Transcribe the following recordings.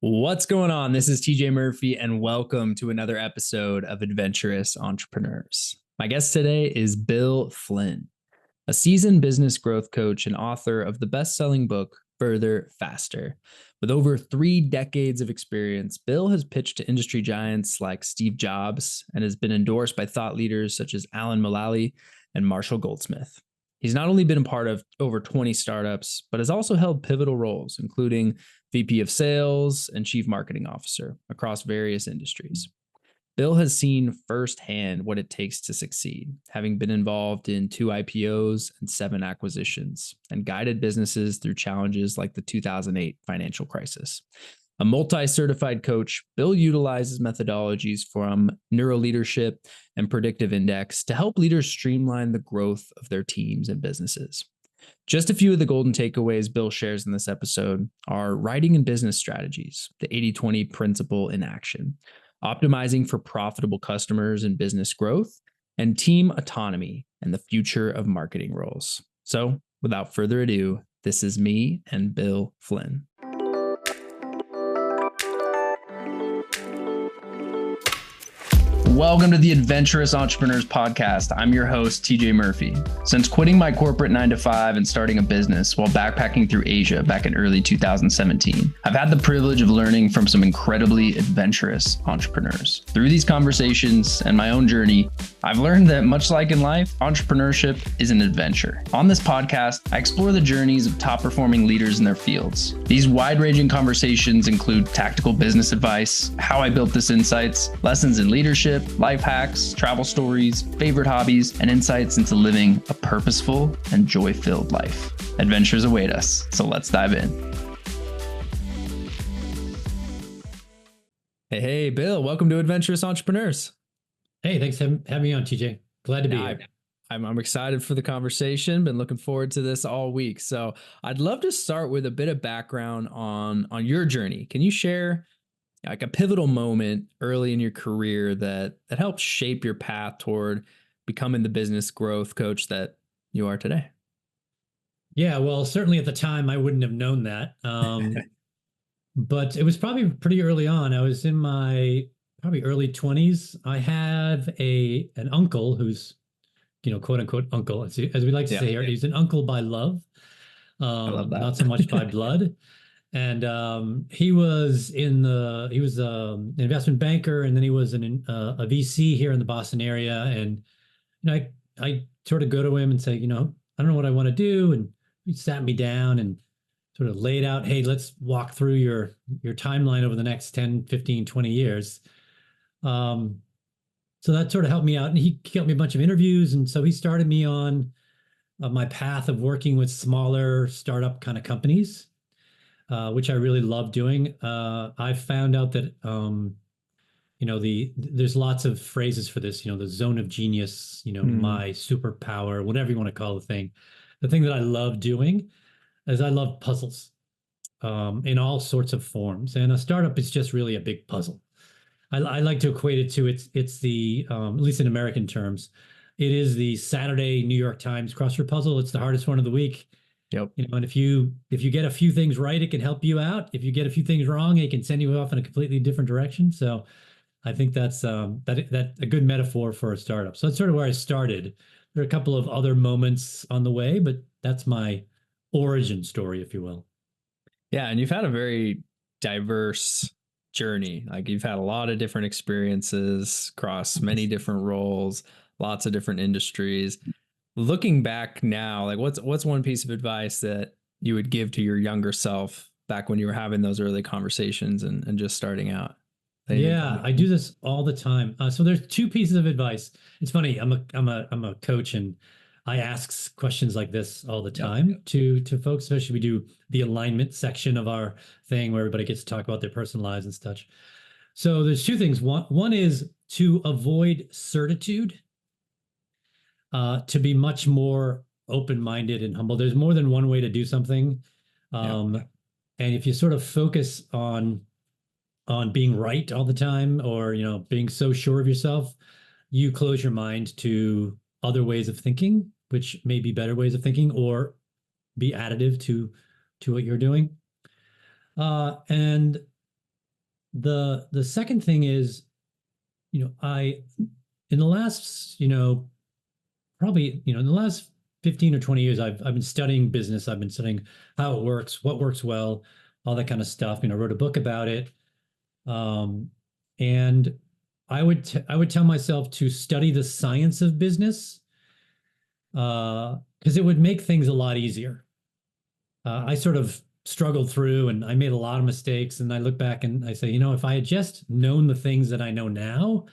What's going on? This is TJ Murphy, and welcome to another episode of Adventurous Entrepreneurs. My guest today is Bill Flynn, a seasoned business growth coach and author of the best-selling book, Further, Faster. With over 3 decades of experience, Bill has pitched to industry giants like Steve Jobs and has been endorsed by thought leaders such as Mulally and Marshall Goldsmith. He's not only been a part of over 20 startups, but has also held pivotal roles, including VP of Sales and Chief Marketing Officer across various industries. Bill has seen firsthand what it takes to succeed, having been involved in 2 IPOs and 7 acquisitions, and guided businesses through challenges like the 2008 financial crisis. A multi-certified coach, Bill utilizes methodologies from NeuroLeadership and Predictive Index to help leaders streamline the growth of their teams and businesses. Just a few of the golden takeaways Bill shares in this episode are writing and business strategies, the 80-20 principle in action, optimizing for profitable customers and business growth, and team autonomy and the future of marketing roles. So, without further ado, this is me and Bill Flynn. Welcome to the Adventurous Entrepreneurs Podcast. I'm your host, TJ Murphy. Since quitting my corporate 9-to-5 and starting a business while backpacking through Asia back in early 2017, I've had the privilege of learning from some incredibly adventurous entrepreneurs. Through these conversations and my own journey, I've learned that much like in life, entrepreneurship is an adventure. On this podcast, I explore the journeys of top-performing leaders in their fields. These wide-ranging conversations include tactical business advice, how I built this insights, lessons in leadership, life hacks, travel stories, favorite hobbies, and insights into living a purposeful and joy-filled life. Adventures await us, so let's dive in. Hey, Bill, welcome to Adventurous Entrepreneurs. Hey, thanks for having me on, TJ. Glad to be here. I'm excited for the conversation. Been looking forward to this all week. So I'd love to start with a bit of background on your journey. Can you share like a pivotal moment early in your career that helped shape your path toward becoming the business growth coach that you are today? Yeah, well, certainly at the time I wouldn't have known that. But it was probably pretty early on. I was in my probably early 20s. I have an uncle who's, quote unquote uncle, as we like to say here. He's an uncle by love. I love that. Not so much by blood. And he was an investment banker, and then he was a VC here in the Boston area. And I sort of go to him and say, I don't know what I want to do. And he sat me down and sort of laid out, hey, let's walk through your timeline over the next 10, 15, 20 years. So that sort of helped me out. And he got me a bunch of interviews. And so he started me on my path of working with smaller startup kind of companies. Which I really love doing. I found out that, there's lots of phrases for this, the zone of genius, my superpower, whatever you want to call the thing. The thing that I love doing is I love puzzles in all sorts of forms. And a startup is just really a big puzzle. I like to equate it to, it's the, at least in American terms, it is the Saturday New York Times crossword puzzle. It's the hardest one of the week. Yep. And if you get a few things right, it can help you out. If you get a few things wrong, it can send you off in a completely different direction. So I think that's that a good metaphor for a startup. So that's sort of where I started. There are a couple of other moments on the way, but that's my origin story, if you will. Yeah, and you've had a very diverse journey. Like you've had a lot of different experiences across many different roles, lots of different industries. Looking back now, like what's one piece of advice that you would give to your younger self back when you were having those early conversations and just starting out? Yeah, I do this all the time. So there's 2 pieces of advice. It's funny. I'm a coach, and I ask questions like this all the time to folks. Especially we do the alignment section of our thing where everybody gets to talk about their personal lives and such. So there's 2 things. One is to avoid certitude. To be much more open-minded and humble. There's more than one way to do something. And if you sort of focus on being right all the time, or, being so sure of yourself, you close your mind to other ways of thinking, which may be better ways of thinking or be additive to what you're doing. And The second thing is, I in the last, probably, in the last 15 or 20 years, I've been studying business. I've been studying how it works, what works well, all that kind of stuff. I wrote a book about it. And I would tell myself to study the science of business, because it would make things a lot easier. I sort of struggled through and I made a lot of mistakes. And I look back and I say, if I had just known the things that I know now,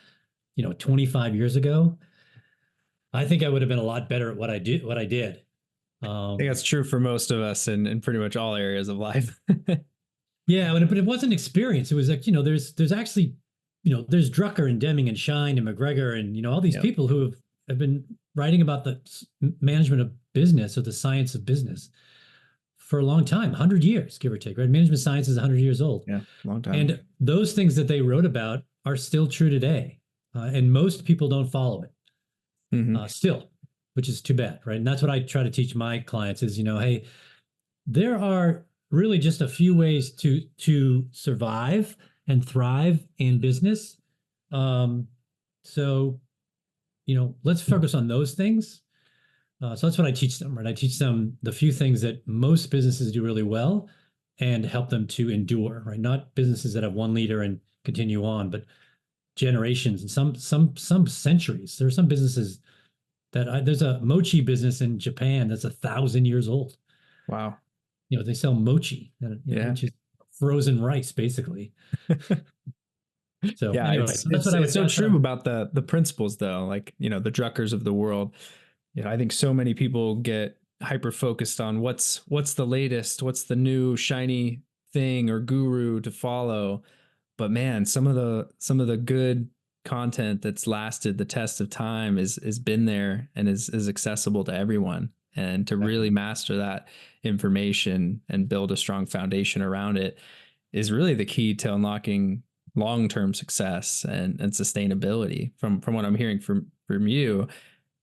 25 years ago, I think I would have been a lot better at what I did. I think that's true for most of us in pretty much all areas of life. Yeah, but it wasn't experience. It was like, there's actually, there's Drucker and Deming and Shine and McGregor and, all these people who have been writing about the management of business or the science of business for a long time, 100 years, give or take, right? Management science is 100 years old. Yeah, long time. And those things that they wrote about are still true today. And most people don't follow it still, which is too bad, right? And that's what I try to teach my clients is, hey, there are really just a few ways to survive and thrive in business. So, let's focus on those things. So that's what I teach them, right? I teach them the few things that most businesses do really well and help them to endure, right? Not businesses that have one leader and continue on, but generations and some centuries. There are some businesses that there's a mochi business in Japan that's 1,000 years old. Wow. They sell mochi, which is frozen rice, basically. So yeah, anyway, it's so true about the principles, though. Like, the Druckers of the world. I think so many people get hyper focused on what's the latest, what's the new shiny thing or guru to follow. But man, some of the good content that's lasted the test of time is been there and is accessible to everyone. And to really master that information and build a strong foundation around it is really the key to unlocking long-term success and sustainability from what I'm hearing from you.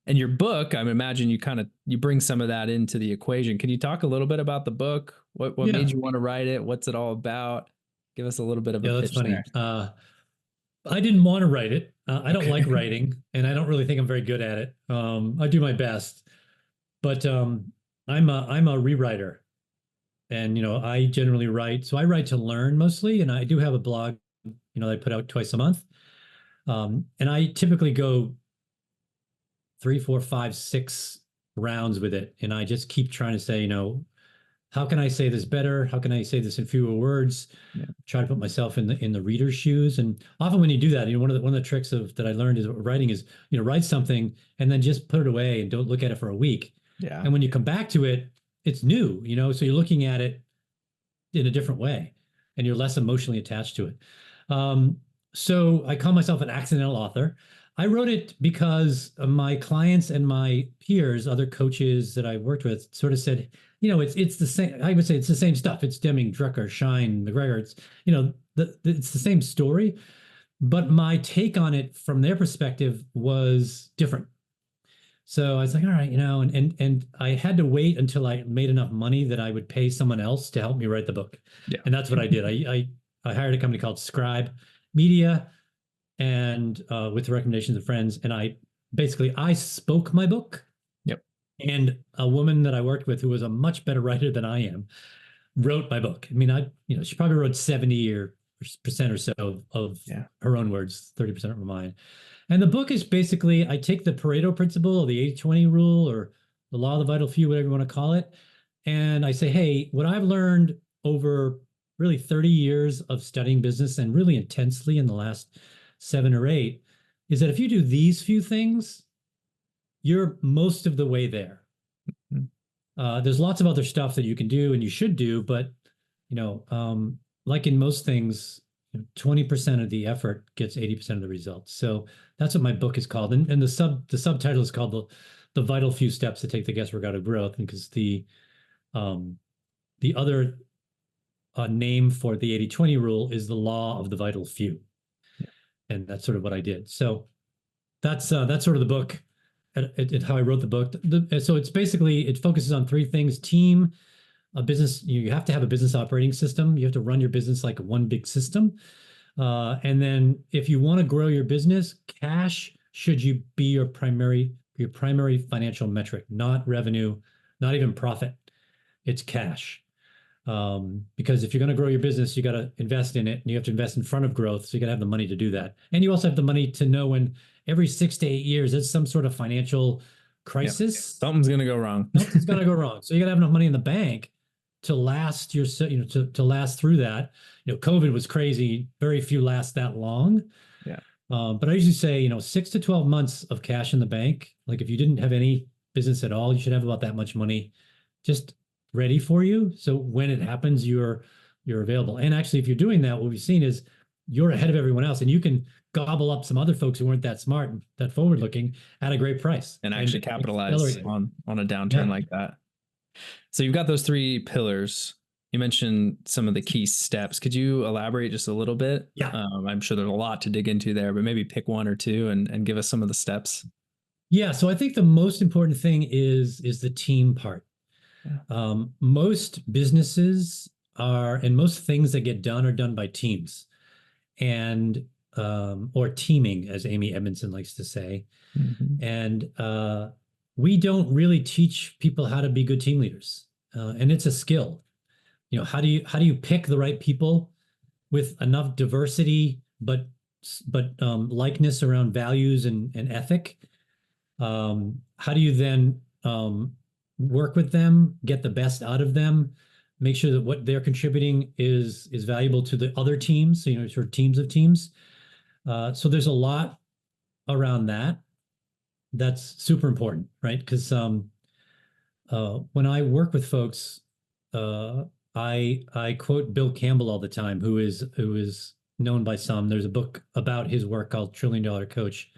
And your book, I imagine you bring some of that into the equation. Can you talk a little bit about the book? What made you want to write it? What's it all about? Give us a little bit of a pitch. That's funny. I didn't want to write it. I don't like writing, and I don't really think I'm very good at it. I do my best, but I'm a rewriter, and I generally write. So I write to learn mostly, and I do have a blog, that I put out twice a month, and I typically go 3, 4, 5, 6 rounds with it, and I just keep trying to say, how can I say this better? How can I say this in fewer words? Yeah. Try to put myself in the reader's shoes. And often when you do that, one of the tricks that I learned is writing is, write something and then just put it away and don't look at it for a week. Yeah. And when you come back to it, it's new, so you're looking at it in a different way and you're less emotionally attached to it. So I call myself an accidental author. I wrote it because my clients and my peers, other coaches that I worked with, sort of said, it's the same. I would say it's the same stuff. It's Deming, Drucker, Shine, McGregor. It's, it's the same story, but my take on it from their perspective was different. So I was like, all right, and I had to wait until I made enough money that I would pay someone else to help me write the book. Yeah. And that's what I did. I hired a company called Scribe Media, and with the recommendations of friends, and I spoke my book. Yep. And a woman that I worked with, who was a much better writer than I am, wrote my book. I mean, she probably wrote 70% or so of her own words, 30% of mine. And the book is basically, I take the Pareto principle or the 80-20 rule or the law of the vital few, whatever you want to call it. And I say, hey, what I've learned over really 30 years of studying business and really intensely in the last 7 or 8 is that if you do these few things, you're most of the way there. Mm-hmm. There's lots of other stuff that you can do and you should do, but like in most things, 20% of the effort gets 80% of the results. So that's what my book is called, and the subtitle is called the Vital Few Steps to Take the Guesswork Out of Growth, because the other name for the 80-20 rule is the law of the vital few. And that's sort of what I did. So that's sort of the book, and how I wrote the book. So it's basically, it focuses on 3 things: team, a business. You have to have a business operating system. You have to run your business like one big system. And then if you want to grow your business, cash should you be your primary financial metric, not revenue, not even profit. It's cash. Because if you're going to grow your business, you got to invest in it, and you have to invest in front of growth. So you got to have the money to do that. And you also have the money to know when every 6 to 8 years, there's some sort of financial crisis. Something's going to go wrong. Something's going to go wrong. So you got to have enough money in the bank to last to last through that. COVID was crazy. Very few last that long. Yeah. But I usually say, 6 to 12 months of cash in the bank. Like if you didn't have any business at all, you should have about that much money just ready for you. So when it happens, you're available. And actually, if you're doing that, what we've seen is you're ahead of everyone else, and you can gobble up some other folks who weren't that smart, that forward looking at a great price. And actually capitalize on a downturn like that. So you've got those 3 pillars. You mentioned some of the key steps. Could you elaborate just a little bit? Yeah. I'm sure there's a lot to dig into there, but maybe pick 1 or 2 and give us some of the steps. Yeah. So I think the most important thing is the team part. Yeah. Most businesses and most things that get done are done by teams, and or teaming, as Amy Edmondson likes to say. Mm-hmm. And we don't really teach people how to be good team leaders, and it's a skill. How do you pick the right people with enough diversity, but likeness around values and ethic? How do you then work with them, get the best out of them, make sure that what they're contributing is valuable to the other teams, so sort of teams of teams. So there's a lot around that that's super important, right? Because when I work with folks, I quote Bill Campbell all the time, who is known by some. There's a book about his work called $1 Trillion Coach,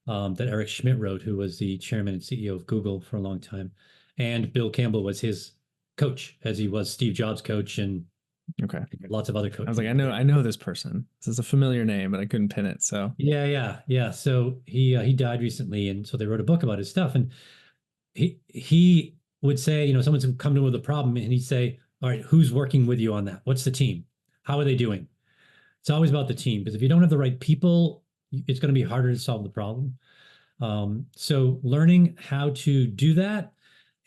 that Eric Schmidt wrote, who was the chairman and CEO of Google for a long time. And Bill Campbell was his coach, as he was Steve Jobs' coach and lots of other coaches. I was like, I know this person. This is a familiar name, but I couldn't pin it. So yeah. So he died recently, and so they wrote a book about his stuff. And he would say, someone's come to him with a problem, and he'd say, all right, who's working with you on that? What's the team? How are they doing? It's always about the team, because if you don't have the right people, it's going to be harder to solve the problem. So learning how to do that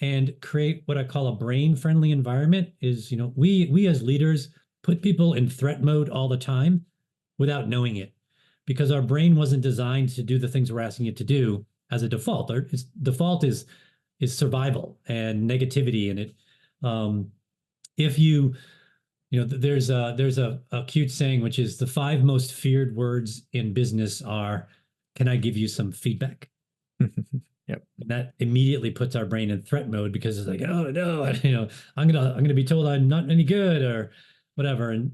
and create what I call a brain-friendly environment is, we as leaders put people in threat mode all the time without knowing it, because our brain wasn't designed to do the things we're asking it to do as a default. Its default is survival and negativity. And it, if there's a cute saying, which is the 5 most feared words in business are, can I give you some feedback? Yep. And that immediately puts our brain in threat mode, because it's like, oh no, I'm gonna be told I'm not any good or whatever. And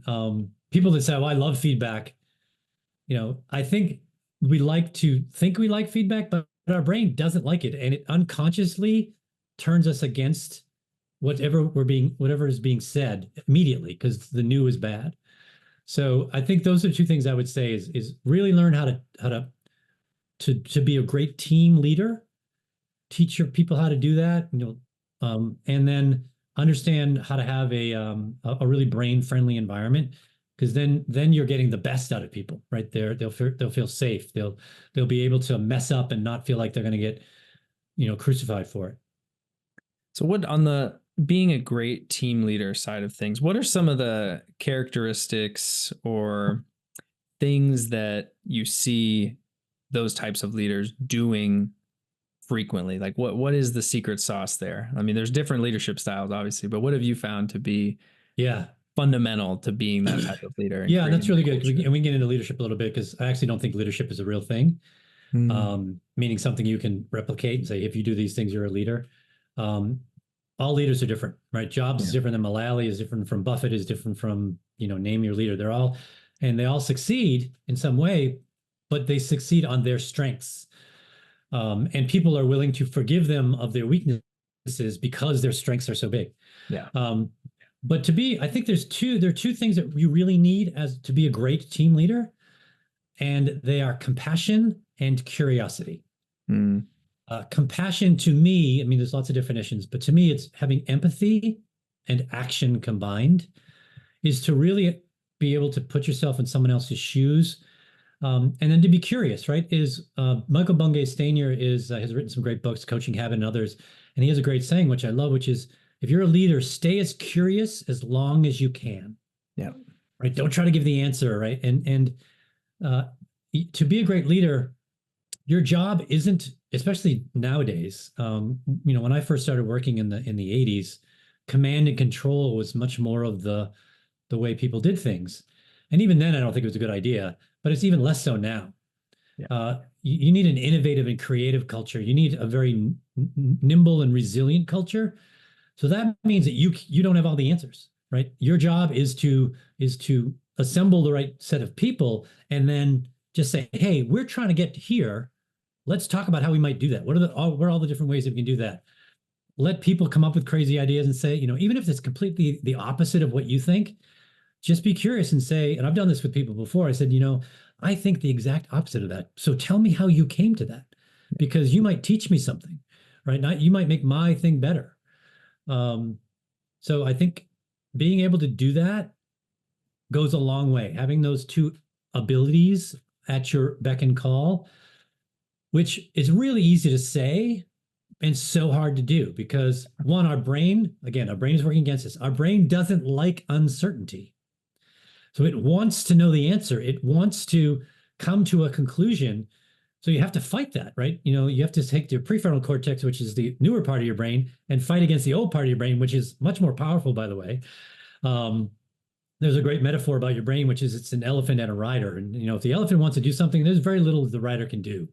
people that say, oh, I love feedback, I think we like to think we like feedback, but our brain doesn't like it, and it unconsciously turns us against whatever is being said immediately, because the new is bad. So I think those are 2 things I would say is really learn how to be a great team leader, teach your people how to do that, and then understand how to have a really brain-friendly environment, because then you're getting the best out of people right there. They'll feel safe. They'll be able to mess up and not feel like they're going to get crucified for it. So what, on the being a great team leader side of things, what are some of the characteristics or things that you see those types of leaders doing frequently? Like what is the secret sauce there? I mean, there's different leadership styles, obviously, but what have you found to be fundamental to being that type of leader? Yeah, that's really good. And we can get into leadership a little bit, because I actually don't think leadership is a real thing. Meaning something you can replicate and say, if you do these things, you're a leader. All leaders are different, right? Jobs is different than Mulally, is different from Buffett, is different from, name your leader. They all succeed in some way, but they succeed on their strengths. And people are willing to forgive them of their weaknesses because their strengths are so big. Yeah. But I think there are 2 things that you really need to be a great team leader, and they are compassion and curiosity. Compassion, to me, I mean, there's lots of definitions, but to me, it's having empathy and action combined, is to really be able to put yourself in someone else's shoes. And then to be curious, right? Is Michael Bungay Stanier has written some great books, Coaching Habit and others. And he has a great saying, which I love, which is, if you're a leader, stay as curious as long as you can. Yeah. Right. Don't try to give the answer. Right. And to be a great leader, your job isn't, especially nowadays, when I first started working in the 80s, command and control was much more of the way people did things. And even then, I don't think it was a good idea, but it's even less so now. Yeah. You need an innovative and creative culture. You need a very nimble and resilient culture. So that means that you don't have all the answers, right? Your job is to assemble the right set of people and then just say, hey, we're trying to get here. Let's talk about how we might do that. What are all the different ways that we can do that? Let people come up with crazy ideas and say, even if it's completely the opposite of what you think, just be curious and say, and I've done this with people before. I said, I think the exact opposite of that. So tell me how you came to that, because you might teach me something, right? You might make my thing better. So I think being able to do that goes a long way. Having those two abilities at your beck and call, which is really easy to say and so hard to do, because one, our brain is working against us. Our brain doesn't like uncertainty. So it wants to know the answer. It wants to come to a conclusion. So you have to fight that, right? You have to take your prefrontal cortex, which is the newer part of your brain, and fight against the old part of your brain, which is much more powerful, by the way. There's a great metaphor about your brain, which is it's an elephant and a rider. And, if the elephant wants to do something, there's very little the rider can do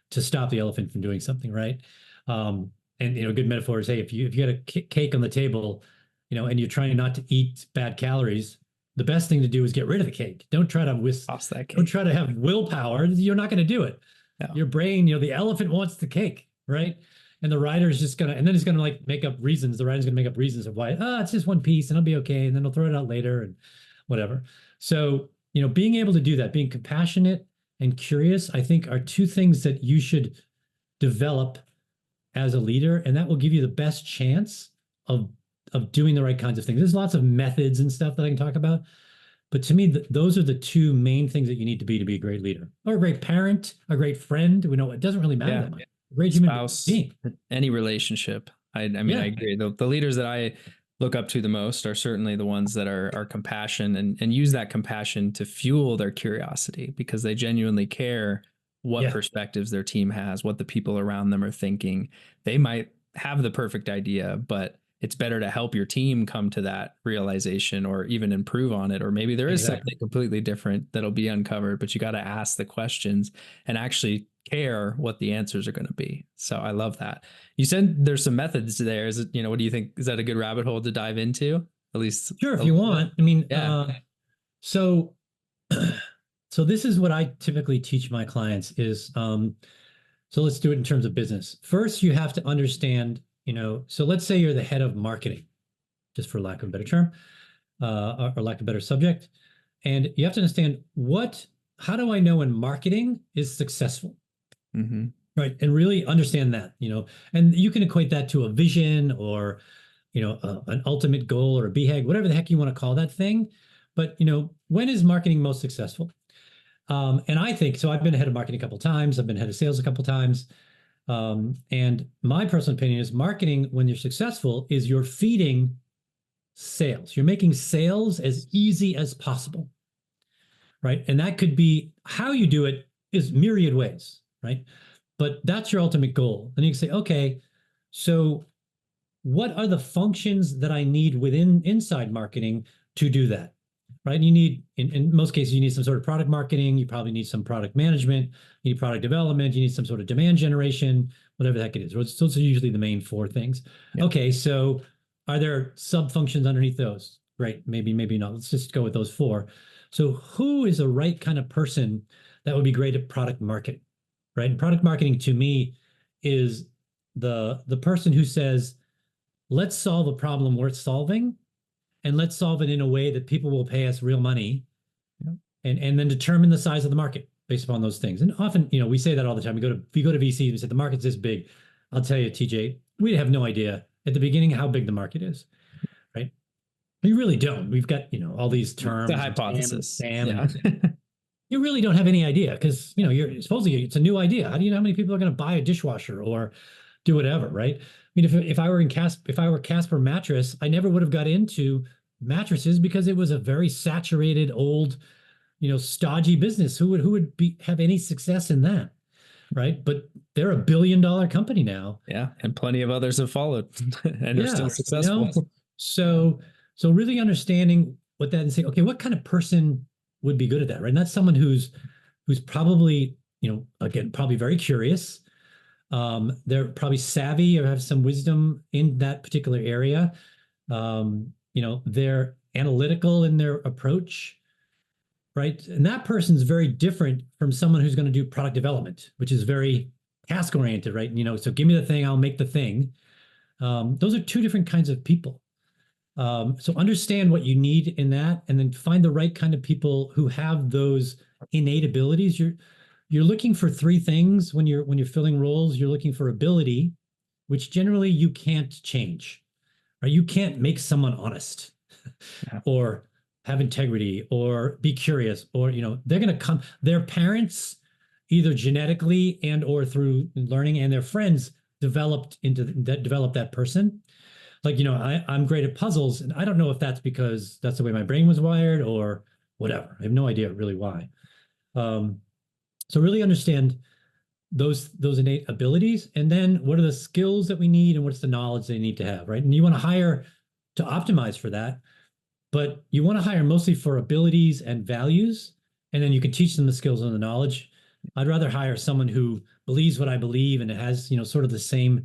to stop the elephant from doing something, right? And, a good metaphor is, hey, if you got a cake on the table, and you're trying not to eat bad calories, the best thing to do is get rid of the cake. Don't try to don't try to have willpower. You're not going to do it. No. Your brain, the elephant wants the cake, right? And the rider's just and then he's going to make up reasons. The rider's going to make up reasons of why, it's just one piece and I'll be okay. And then I'll throw it out later and whatever. So, being able to do that, being compassionate and curious, I think are two things that you should develop as a leader. And that will give you the best chance of doing the right kinds of things. There's lots of methods and stuff that I can talk about. But to me, those are the two main things that you need to be a great leader, or a great parent, a great friend. It doesn't really matter that much. A great spouse, human being. Any relationship. I agree. The leaders that I look up to the most are certainly the ones that are compassion and use that compassion to fuel their curiosity, because they genuinely care what perspectives their team has, what the people around them are thinking. They might have the perfect idea, but it's better to help your team come to that realization or even improve on it. Or maybe there is something completely different that'll be uncovered, but you got to ask the questions and actually care what the answers are going to be. So I love that. You said there's some methods there. Is it, what do you think? Is that a good rabbit hole to dive into? At least. Sure, if you want. So this is what I typically teach my clients is, so let's do it in terms of business. First, you have to understand, so let's say you're the head of marketing, just for lack of a better term, or lack of a better subject. And you have to understand how do I know when marketing is successful? Mm-hmm. Right. And really understand that, and you can equate that to a vision or, an ultimate goal or a BHAG, whatever the heck you want to call that thing. But, when is marketing most successful? And I think, so I've been head of marketing a couple of times. I've been head of sales a couple of times. And my personal opinion is marketing, when you're successful, is you're feeding sales. You're making sales as easy as possible, right? And that could be how you do it is myriad ways, right? But that's your ultimate goal. Then you can say, okay, so what are the functions that I need inside marketing to do that? Right. You need, in most cases, you need some sort of product marketing. You probably need some product management. You need product development. You need some sort of demand generation, whatever the heck it is. Those are usually the main four things. Yeah. Okay. So are there sub functions underneath those? Great. Maybe not. Let's just go with those four. So who is the right kind of person that would be great at product marketing? Right. And product marketing to me is the person who says, let's solve a problem worth solving. And let's solve it in a way that people will pay us real money, and then determine the size of the market based upon those things. And often, we say that all the time. We go to VCs and we say the market's this big. I'll tell you, TJ, we have no idea at the beginning how big the market is, right? You really don't. We've got, all these terms. The hypothesis. And you really don't have any idea because, you're supposedly it's a new idea. How do you know how many people are going to buy a dishwasher or do whatever, right? I mean, if I were Casper Mattress, I never would have got into mattresses because it was a very saturated, old, stodgy business. Who would have any success in that, right? But they're $1 billion company now. Yeah, and plenty of others have followed and are still successful. So really understanding what that and saying, okay, what kind of person would be good at that, right? And that's someone who's probably, again, probably very curious. They're probably savvy or have some wisdom in that particular area. They're analytical in their approach, right? And that person's very different from someone who's going to do product development, which is very task oriented, right? So give me the thing, I'll make the thing. Those are two different kinds of people. So understand what you need in that, and then find the right kind of people who have those innate abilities. You're looking for three things when you're filling roles. You're looking for ability, which generally you can't change, right? You can't make someone honest or have integrity or be curious, or they're going to come. Their parents, either genetically and or through learning, and their friends develop that person. Like, I'm great at puzzles, and I don't know if that's because that's the way my brain was wired or whatever. I have no idea really why. So really understand those innate abilities, and then what are the skills that we need and what's the knowledge they need to have, right? And you want to hire to optimize for that, but you want to hire mostly for abilities and values, and then you can teach them the skills and the knowledge. I'd rather hire someone who believes what I believe and it has, sort of the same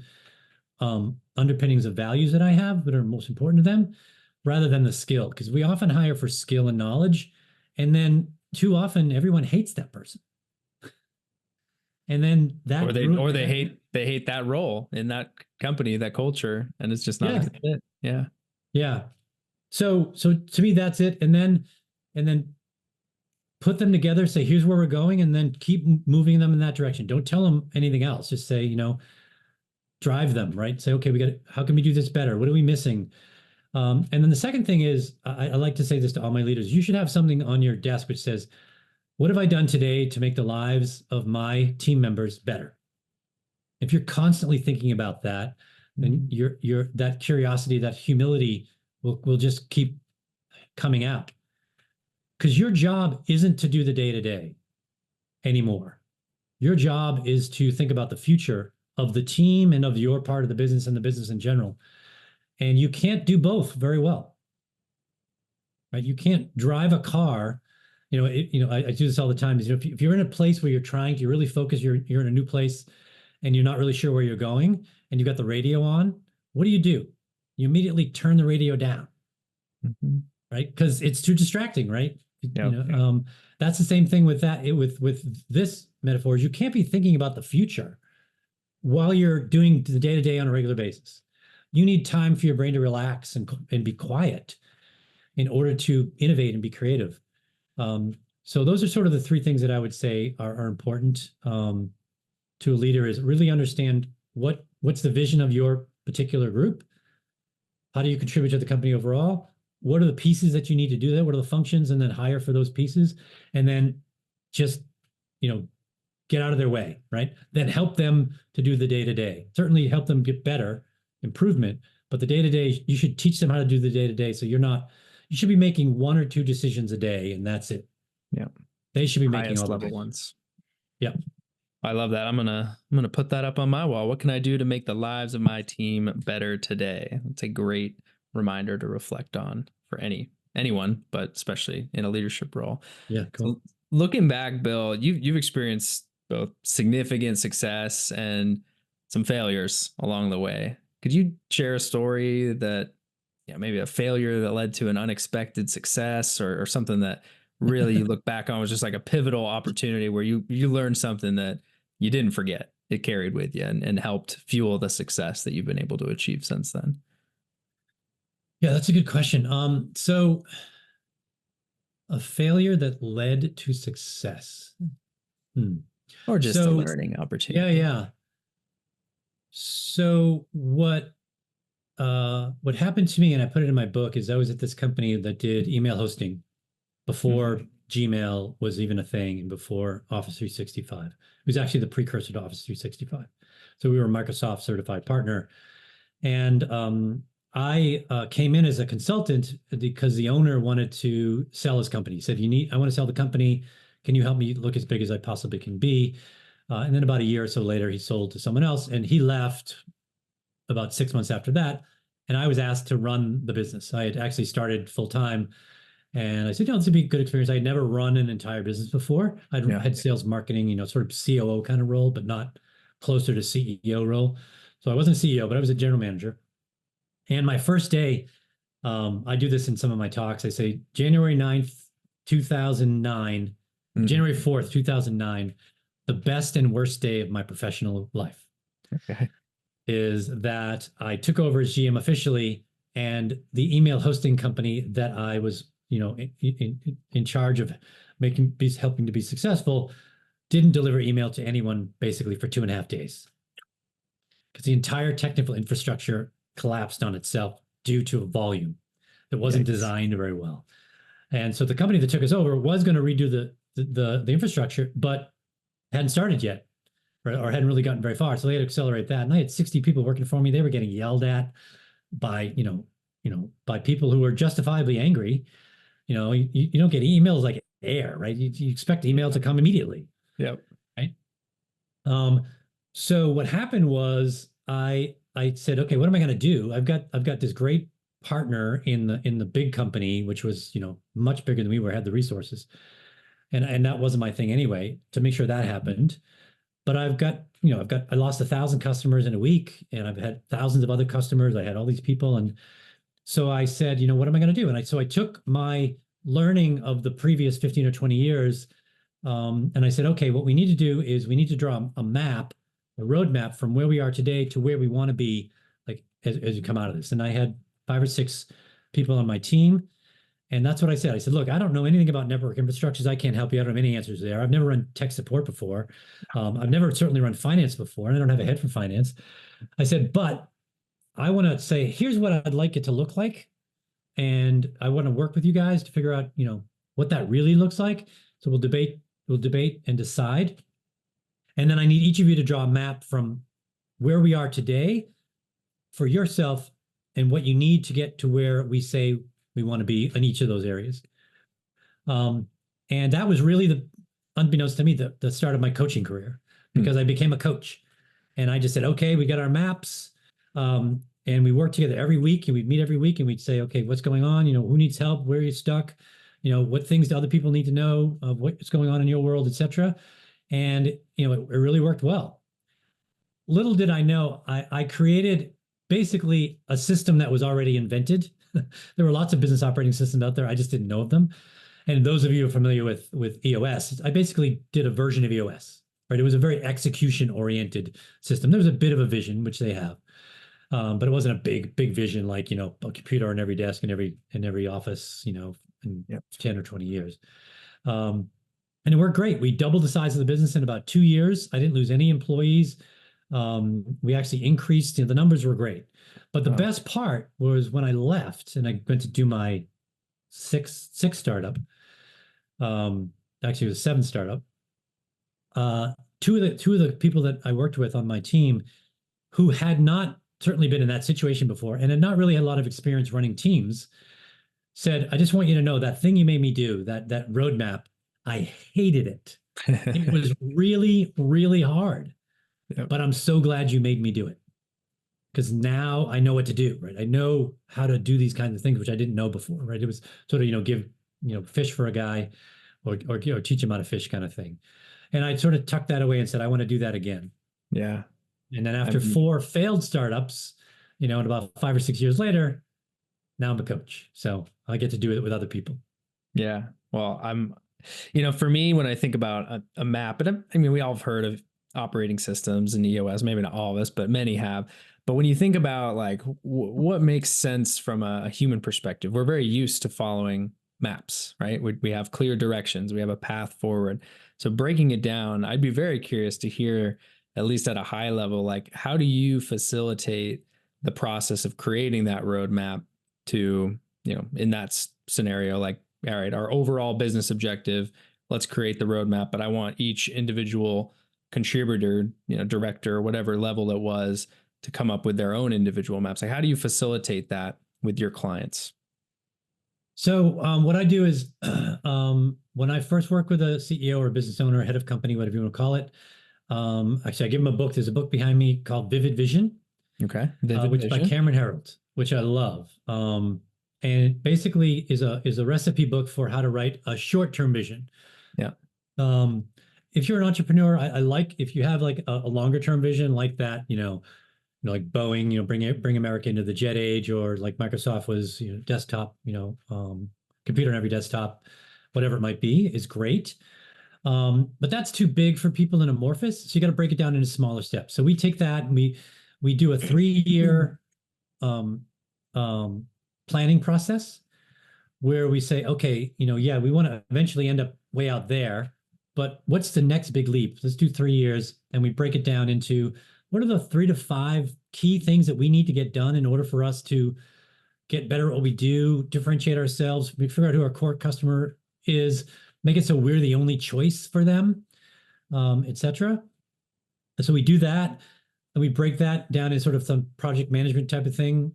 underpinnings of values that I have that are most important to them, rather than the skill, because we often hire for skill and knowledge, and then too often everyone hates that person. And then that, or they hate that role in that company, that culture, and it's just not a good fit. Yeah. So to me, that's it. And then put them together, say, here's where we're going, and then keep moving them in that direction. Don't tell them anything else. Just say, drive them, right? Say, okay, how can we do this better? What are we missing? And then the second thing is, I like to say this to all my leaders, you should have something on your desk which says, what have I done today to make the lives of my team members better? If you're constantly thinking about that, then your that curiosity, that humility will just keep coming out. Because your job isn't to do the day-to-day anymore. Your job is to think about the future of the team and of your part of the business and the business in general. And you can't do both very well, right? You can't drive a car. I do this all the time. Is, if you're in a place where you're trying to really focus, you're in a new place and you're not really sure where you're going, and you got the radio on, what do? You immediately turn the radio down, right? Because it's too distracting, right? Yep. That's the same thing with that. With this metaphor, you can't be thinking about the future while you're doing the day-to-day on a regular basis. You need time for your brain to relax and be quiet in order to innovate and be creative. So those are sort of the three things that I would say are important to a leader: is really understand what's the vision of your particular group. How do you contribute to the company overall? What are the pieces that you need to do that? What are the functions? And then hire for those pieces, and then just, get out of their way, right? Then help them to do the day-to-day. Certainly help them get better, improvement, but the day-to-day, you should teach them how to do the day-to-day. So you should be making 1 or 2 decisions a day, and that's it. Yeah. They should be making highest all level the ones. Yeah. I love that. I'm gonna put that up on my wall. What can I do to make the lives of my team better today? It's a great reminder to reflect on for anyone, but especially in a leadership role. Yeah, cool. So looking back, Bill, you've experienced both significant success and some failures along the way. Could you share a story that, maybe a failure that led to an unexpected success, or something that really you look back on was just like a pivotal opportunity where you learned something that you didn't forget, it carried with you and helped fuel the success that you've been able to achieve since then? Yeah, that's a good question. So a failure that led to success. Or just a learning opportunity. Yeah. So what what happened to me, and I put it in my book, is I was at this company that did email hosting before Gmail was even a thing and before Office 365. It was actually the precursor to Office 365. So we were a Microsoft certified partner. And I came in as a consultant because the owner wanted to sell his company. He said, I want to sell the company. Can you help me look as big as I possibly can be? And then about a year or so later, he sold to someone else, and he left about 6 months after that. And I was asked to run the business. I had actually started full time. And I said, this would be a good experience. I had never run an entire business before. I'd had sales marketing, sort of COO kind of role, but not closer to CEO role. So I wasn't a CEO, but I was a general manager. And my first day, I do this in some of my talks. I say January 9th, 2009, January 4th, 2009, the best and worst day of my professional life. Okay. Is that I took over as GM officially, and the email hosting company that I was, in charge of helping to be successful, didn't deliver email to anyone basically for 2.5 days. Because the entire technical infrastructure collapsed on itself due to a volume that wasn't designed very well. And so the company that took us over was going to redo the infrastructure, but hadn't started yet, or hadn't really gotten very far. So they had to accelerate that. And I had 60 people working for me. They were getting yelled at by, by people who were justifiably angry. You don't get emails like air, right? You expect email to come immediately. Yep. Right. So what happened was I said, okay, what am I going to do? I've got this great partner in the big company, which was, much bigger than we were, had the resources. And that wasn't my thing anyway, to make sure that happened. But I lost 1,000 customers in a week, and I've had thousands of other customers. I had all these people. And so I said, what am I going to do? And so I took my learning of the previous 15 or 20 years, and I said, okay, what we need to do is we need to draw a map, a roadmap from where we are today to where we want to be, like as you come out of this. And I had 5 or 6 people on my team. And that's what I said. I said, look, I don't know anything about network infrastructures. I can't help you. I don't have any answers there. I've never run tech support before. I've never certainly run finance before, and I don't have a head for finance. I said, but I want to say, here's what I'd like it to look like. And I want to work with you guys to figure out, what that really looks like. So we'll debate and decide. And then I need each of you to draw a map from where we are today for yourself and what you need to get to where we say we want to be in each of those areas. And that was really unbeknownst to me, the start of my coaching career, because I became a coach. And I just said, okay, we got our maps. And we worked together every week, and we'd meet every week, and we'd say, okay, what's going on? Who needs help? Where are you stuck? What things do other people need to know of what's going on in your world, et cetera. And, it really worked well. Little did I know, I created basically a system that was already invented. There were lots of business operating systems out there. I just didn't know of them. And those of you who are familiar with EOS, I basically did a version of EOS, right? It was a very execution-oriented system. There was a bit of a vision, which they have, but it wasn't a big vision like, a computer on every desk in every office, in 10 or 20 years. And it worked great. We doubled the size of the business in about 2 years. I didn't lose any employees. We actually increased, the numbers were great. But the best part was when I left and I went to do my sixth startup. Actually, it was 7th startup. Two of the people that I worked with on my team, who had not certainly been in that situation before and had not really had a lot of experience running teams, said, I just want you to know that thing you made me do, that roadmap, I hated it. It was really, really hard. Yep. But I'm so glad you made me do it, because now I know what to do, right? I know how to do these kinds of things, which I didn't know before, right? It was sort of, give, fish for a guy or teach him how to fish kind of thing. And I sort of tucked that away and said, I want to do that again. Yeah. And then after 4 failed startups, and about 5 or 6 years later, now I'm a coach. So I get to do it with other people. Yeah. Well, for me, when I think about a map, and we all have heard of operating systems and EOS, maybe not all of us, but many have. But when you think about like what makes sense from a human perspective, we're very used to following maps, right? We have clear directions. We have a path forward. So breaking it down, I'd be very curious to hear, at least at a high level, like how do you facilitate the process of creating that roadmap to, in that scenario, like, all right, our overall business objective, let's create the roadmap, but I want each individual contributor, director, whatever level it was, to come up with their own individual maps. Like, how do you facilitate that with your clients? So what I do is when I first work with a CEO or a business owner, head of company, whatever you want to call it, actually I give them a book. There's a book behind me called Vivid Vision. Okay. Vivid which by Vision. Cameron Herold, which I love. And it basically is a recipe book for how to write a short-term vision. Yeah. If you're an entrepreneur, I like if you have like a longer-term vision like that, like Boeing, bring America into the jet age, or like Microsoft was, desktop, computer on every desktop, whatever it might be, is great. But that's too big for people in amorphous. So you got to break it down into smaller steps. So we take that and we do a 3-year planning process where we say, okay, we want to eventually end up way out there, but what's the next big leap? Let's do 3 years, and we break it down into what are the 3 to 5 key things that we need to get done in order for us to get better at what we do, differentiate ourselves, figure out who our core customer is, make it so we're the only choice for them, etc. So we do that, and we break that down in sort of some project management type of thing,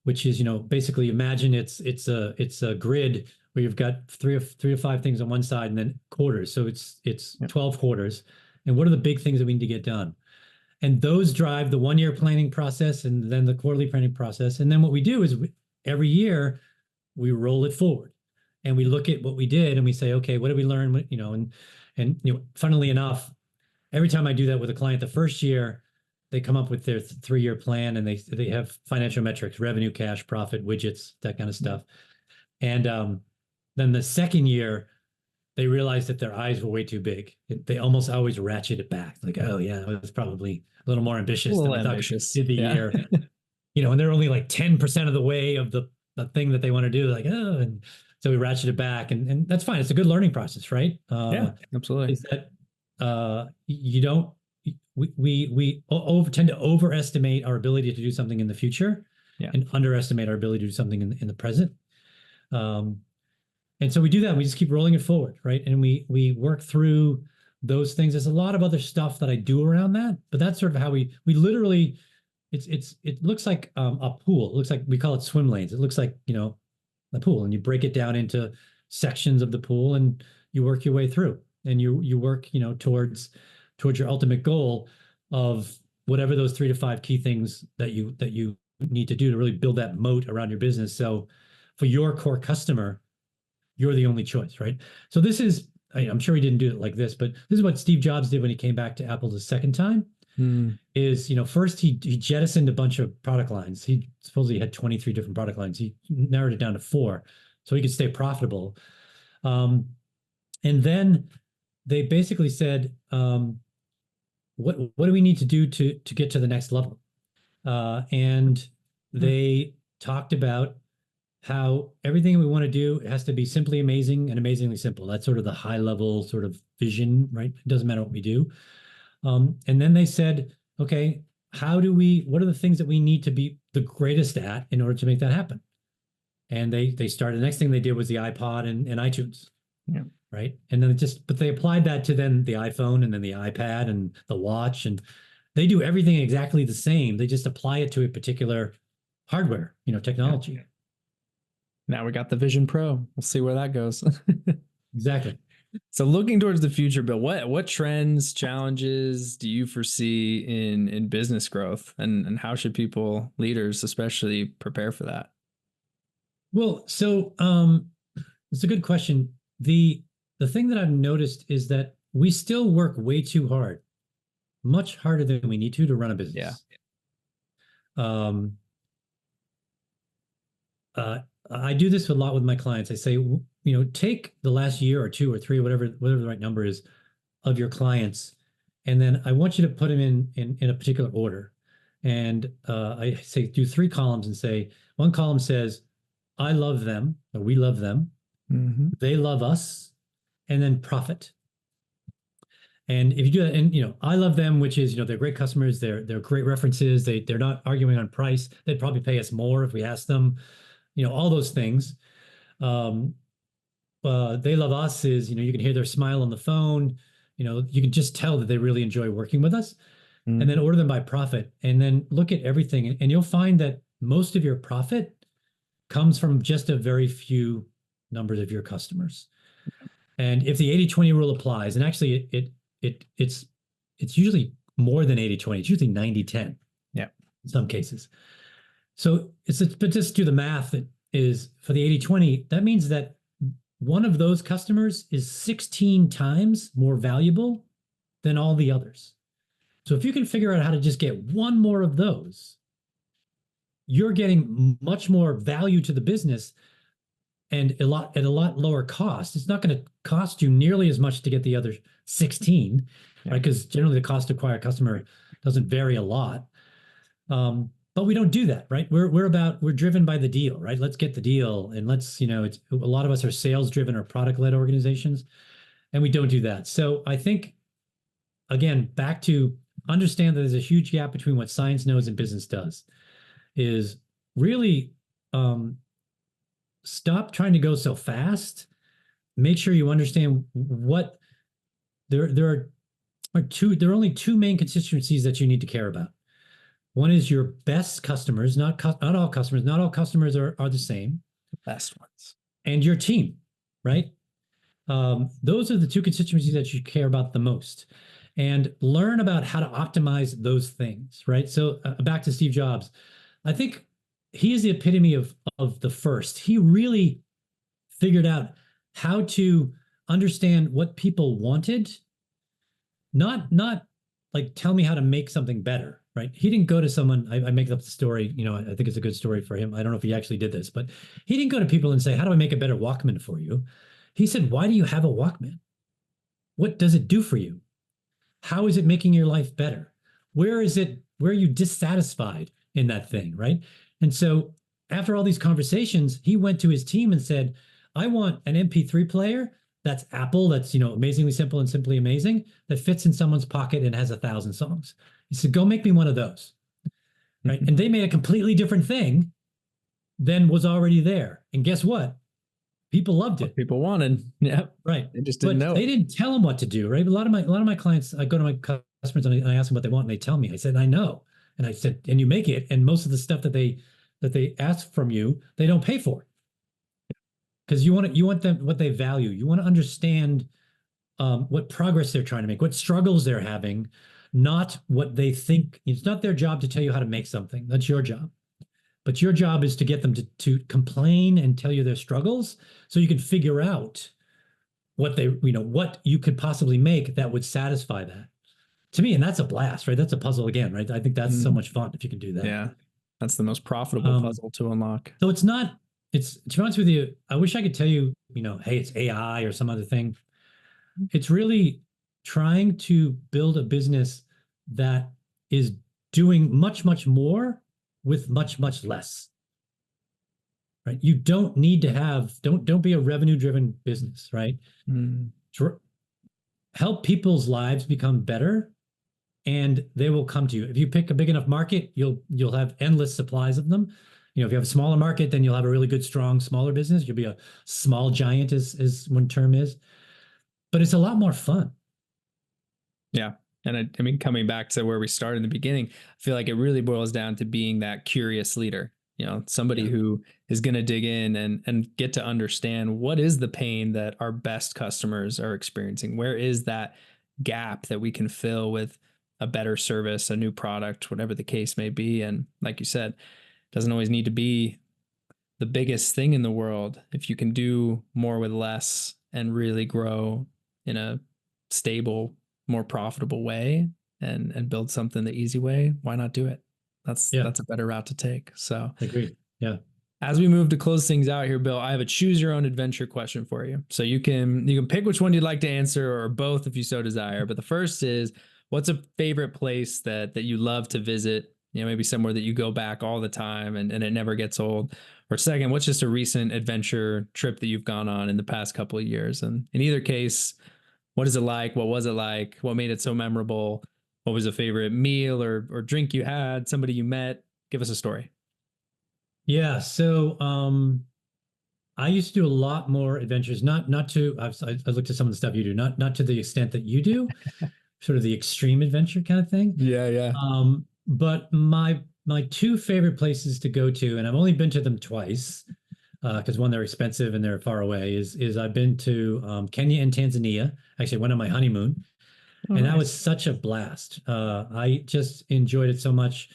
which is, basically imagine it's a grid where you've got three to five things on one side and then quarters. So it's 12 quarters. And what are the big things that we need to get done? And those drive the 1-year planning process and then the quarterly planning process. And then what we do is every year we roll it forward and we look at what we did and we say, okay, what did we learn? And funnily enough, every time I do that with a client, the first year they come up with their 3-year plan and they have financial metrics, revenue, cash, profit, widgets, that kind of stuff. And then the second year, they realized that their eyes were way too big. They almost always ratchet it back. Like, oh yeah, it was probably a little more ambitious than we thought we did the year. And they're only like 10% of the way of the thing that they want to do. Like, oh, and so we ratchet it back, and that's fine. It's a good learning process, right? Yeah, absolutely. Is that you don't we tend to overestimate our ability to do something in the future, and underestimate our ability to do something in the present. And so we do that. We just keep rolling it forward, right? And we work through those things. There's a lot of other stuff that I do around that, but that's sort of how we literally. It looks like a pool. It looks like, we call it swim lanes. It looks like a pool, and you break it down into sections of the pool, and you work your way through, and you work towards your ultimate goal of whatever those 3 to 5 key things that you need to do to really build that moat around your business. So for your core customer, you're the only choice, right? So this is, I'm sure he didn't do it like this, but this is what Steve Jobs did when he came back to Apple the second time. Is, first he jettisoned a bunch of product lines. He supposedly had 23 different product lines. He narrowed it down to 4 so he could stay profitable. And then they basically said, what do we need to do to get to the next level? And they talked about how everything we want to do has to be simply amazing and amazingly simple. That's sort of the high level sort of vision, right? It doesn't matter what we do. And then they said, okay, what are the things that we need to be the greatest at in order to make that happen? And they started, the next thing they did was the iPod and iTunes. Yeah. Right. And then but they applied that to then the iPhone and then the iPad and the watch, and they do everything exactly the same. They just apply it to a particular hardware, technology. Yeah. Now we got the Vision Pro. We'll see where that goes. Exactly. So looking towards the future, Bill, what trends, challenges do you foresee in business growth, and how should people, leaders especially, prepare for that? Well, so it's a good question. The thing that I've noticed is that we still work way too hard, much harder than we need to run a business. Yeah. I do this a lot with my clients. I say, take the last year or 2 or 3, whatever the right number is, of your clients, and then I want you to put them in a particular order. And I say, do 3 columns and say, one column says, I love them, or we love them. Mm-hmm. They love us, and then profit. And if you do that, and I love them, which is, they're great customers, they're great references, they're not arguing on price. They'd probably pay us more if we asked them, all those things. They love us is, you can hear their smile on the phone. You can just tell that they really enjoy working with us. And then order them by profit, and then look at everything, and you'll find that most of your profit comes from just a very few numbers of your customers. And if the 80-20 rule applies, and actually it's usually more than 80-20, it's usually 90-10. Yeah. In some cases. So but just do the math. That is for the 80-20, that means that one of those customers is 16 times more valuable than all the others. So if you can figure out how to just get one more of those, you're getting much more value to the business and at a lot lower cost. It's not going to cost you nearly as much to get the other 16, right? Because generally the cost to acquire a customer doesn't vary a lot. But we don't do that, right? We're driven by the deal, right? Let's get the deal, and let's, it's a lot of us are sales driven or product led organizations, and we don't do that. So I think, again, back to understand that there's a huge gap between what science knows and business does. Is really stop trying to go so fast. Make sure you understand what there are only two main constituencies that you need to care about. One is your best customers, not all customers. Not all customers are the same. The best ones. And your team, right? Those are the two constituencies that you care about the most. And learn about how to optimize those things, right? So back to Steve Jobs. I think he is the epitome of the first. He really figured out how to understand what people wanted, not like tell me how to make something better, right? He didn't go to someone, I make up the story, I think it's a good story for him. I don't know if he actually did this, but he didn't go to people and say, how do I make a better Walkman for you? He said, why do you have a Walkman? What does it do for you? How is it making your life better? Where are you dissatisfied in that thing, right? And so after all these conversations, he went to his team and said, I want an MP3 player that's Apple, that's, amazingly simple and simply amazing, that fits in someone's pocket and has 1,000 songs. He said, go make me one of those, right? And they made a completely different thing than was already there. And guess what? People loved it. People wanted. Yeah. Right. They just didn't know. They didn't tell them what to do, right? A lot of my clients, I go to my customers and I ask them what they want and they tell me. I said, I know. And I said, and you make it. And most of the stuff that they ask from you, they don't pay for. Because you want them what they value. You want to understand what progress they're trying to make, what struggles they're having, not what they think. It's not their job to tell you how to make something. That's your job. But your job is to get them to complain and tell you their struggles so you can figure out what what you could possibly make that would satisfy that. To me, and that's a blast, right? That's a puzzle again, right? I think that's so much fun if you can do that. Yeah. That's the most profitable puzzle to unlock. So to be honest with you, I wish I could tell you, hey, it's AI or some other thing. It's really trying to build a business that is doing much, much more with much, much less, right? You don't need to don't be a revenue-driven business, right? Help people's lives become better and they will come to you. If you pick a big enough market, you'll have endless supplies of them. If you have a smaller market, then you'll have a really good, strong, smaller business. You'll be a small giant is one term is, but it's a lot more fun. Yeah. And I mean, coming back to where we started in the beginning, I feel like it really boils down to being that curious leader, somebody who is going to dig in and get to understand what is the pain that our best customers are experiencing. Where is that gap that we can fill with a better service, a new product, whatever the case may be. And like you said, it doesn't always need to be the biggest thing in the world. If you can do more with less and really grow in a stable, more profitable way and build something the easy way, why not do it? That's a better route to take. So I agree. Yeah. As we move to close things out here, Bill, I have a choose your own adventure question for you. So you can pick which one you'd like to answer or both if you so desire. But the first is, what's a favorite place that you love to visit? Maybe somewhere that you go back all the time and it never gets old. Or second, what's just a recent adventure trip that you've gone on in the past couple of years? And in either case, What is it like? What was it like? What made it so memorable? What was a favorite meal or drink you had? Somebody you met? Give us a story. Yeah. So I used to do a lot more adventures, not to, I looked at some of the stuff you do, not to the extent that you do, sort of the extreme adventure kind of thing. Yeah, yeah. But my two favorite places to go to, and I've only been to them twice, because one, they're expensive and they're far away, is I've been to Kenya and Tanzania. Actually, I went on my honeymoon, Oh, and nice. that was such a blast. I just enjoyed it so much.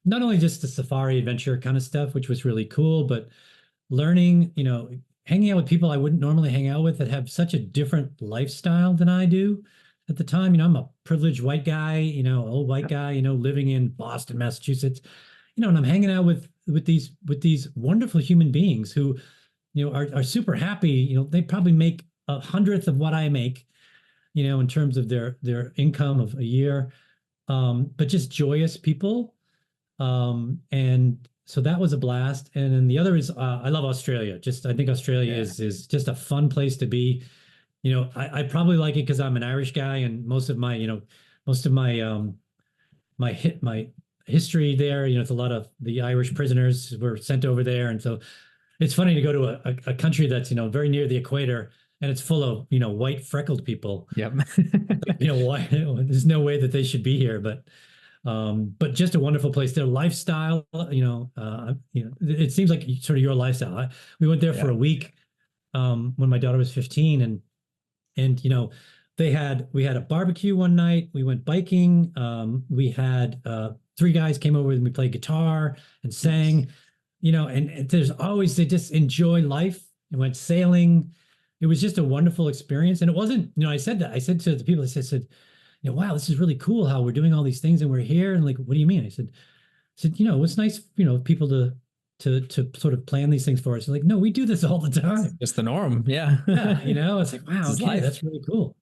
Not only just the safari adventure kind of stuff, which was really cool, but learning, hanging out with people I wouldn't normally hang out with that have such a different lifestyle than I do at the time. I'm a privileged white guy, old white guy, living in Boston, Massachusetts, and I'm hanging out with these wonderful human beings who, are super happy. They probably make 100th of what I make, in terms of their income of a year, but just joyous people. And so that was a blast. And then the other is I love Australia. I think Australia is just a fun place to be. I probably like it because I'm an Irish guy, and most of my my history there, it's a lot of the Irish prisoners were sent over there. And so it's funny to go to a country that's, very near the equator, and it's full of, white freckled people. Yep. Why there's no way that they should be here, but just a wonderful place. Their lifestyle, it seems like sort of your lifestyle. We went there for a week when my daughter was 15, and we had a barbecue one night. We went biking. We had three guys came over and we played guitar and sang. And there's always, they just enjoy life. We went sailing. It was just a wonderful experience. And it wasn't, I said to the people, I said, wow, this is really cool how we're doing all these things and we're here. And like, what do you mean? I said, it's nice, people to sort of plan these things for us. And like, no, we do this all the time. It's the norm. Yeah. Yeah. It's like, wow, okay, that's really cool.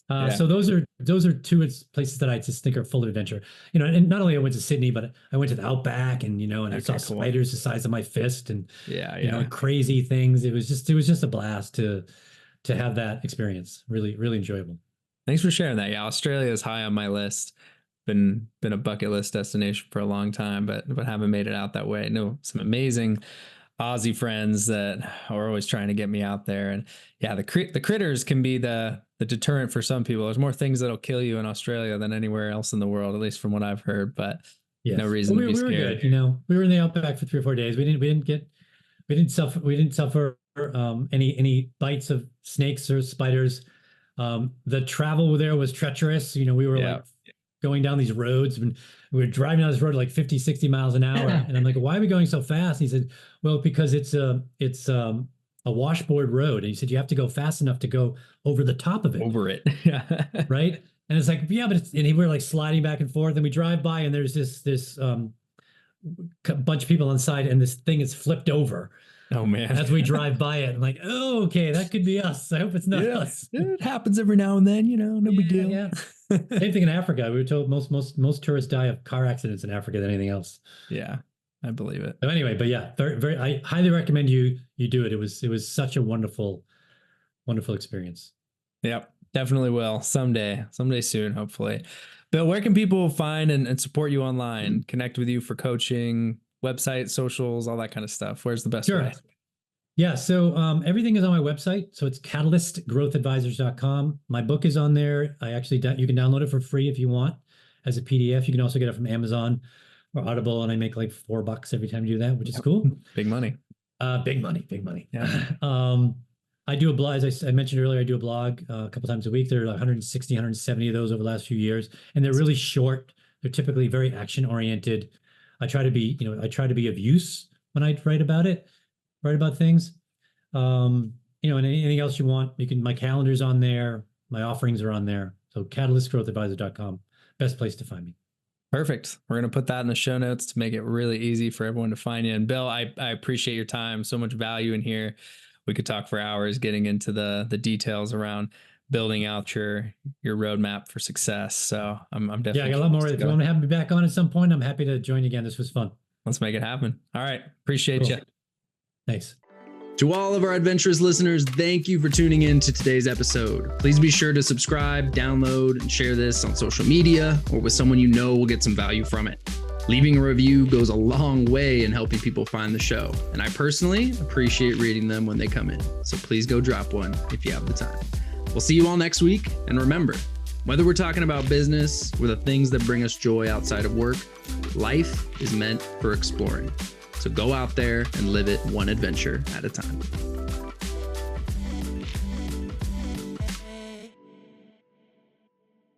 So those are two places that I just think are full of adventure. And not only I went to Sydney, but I went to the Outback, and I saw spiders the size of my fist, and crazy things. It was just a blast to have that experience. Really, really enjoyable. Thanks for sharing that. Yeah, Australia is high on my list. Been a bucket list destination for a long time, but haven't made it out that way. No, some amazing Aussie friends that are always trying to get me out there. And yeah, the critters can be the deterrent for some people. There's more things that'll kill you in Australia than anywhere else in the world, at least from what I've heard. But no reason to be scared. We were good. We were in the Outback for 3 or 4 days. We didn't suffer any bites of snakes or spiders. The travel there was treacherous. We were like going down these roads, and we were driving down this road like 50, 60 miles an hour. And I'm like, why are we going so fast? And he said, well, because it's a washboard road. And he said, you have to go fast enough to go over the top of it. Over it. Yeah. Right. And it's like, yeah, but and we're like sliding back and forth, and we drive by, and there's this bunch of people inside, and this thing is flipped over. Oh man! As we drive by it, I'm like, oh, okay, that could be us. I hope it's not us. It happens every now and then, no big deal. Yeah. Same thing in Africa. We were told most tourists die of car accidents in Africa than anything else. Yeah, I believe it. So anyway, but yeah, very, very. I highly recommend you do it. It was such a wonderful experience. Yep, definitely will someday soon, hopefully. Bill, where can people find and support you online? Connect with you for coaching, website, socials, all that kind of stuff. Where's the best way? Yeah. So everything is on my website. So it's catalystgrowthadvisors.com. My book is on there. You can download it for free if you want as a PDF. You can also get it from Amazon or Audible. And I make like $4 every time you do that, which is cool. Big money. Big money. Yeah. I do a blog, as I mentioned earlier, I do a blog a couple times a week. There are 160, 170 of those over the last few years. And they're really short. They're typically very action oriented. I try to be of use when I write about things. And anything else you want, my calendar's on there. My offerings are on there. So catalystgrowthadvisor.com, best place to find me. Perfect. We're going to put that in the show notes to make it really easy for everyone to find you. And Bill, I appreciate your time. So much value in here. We could talk for hours getting into the details around building out your roadmap for success. So I'm definitely. Yeah, I got a lot more. If you want to have me back on at some point, I'm happy to join you again. This was fun. Let's make it happen. All right. Appreciate you. Thanks. To all of our Adventurous listeners, thank you for tuning in to today's episode. Please be sure to subscribe, download, and share this on social media or with someone you know will get some value from it. Leaving a review goes a long way in helping people find the show, and I personally appreciate reading them when they come in. So please go drop one if you have the time. We'll see you all next week, and remember, whether we're talking about business or the things that bring us joy outside of work, life is meant for exploring. So go out there and live it one adventure at a time.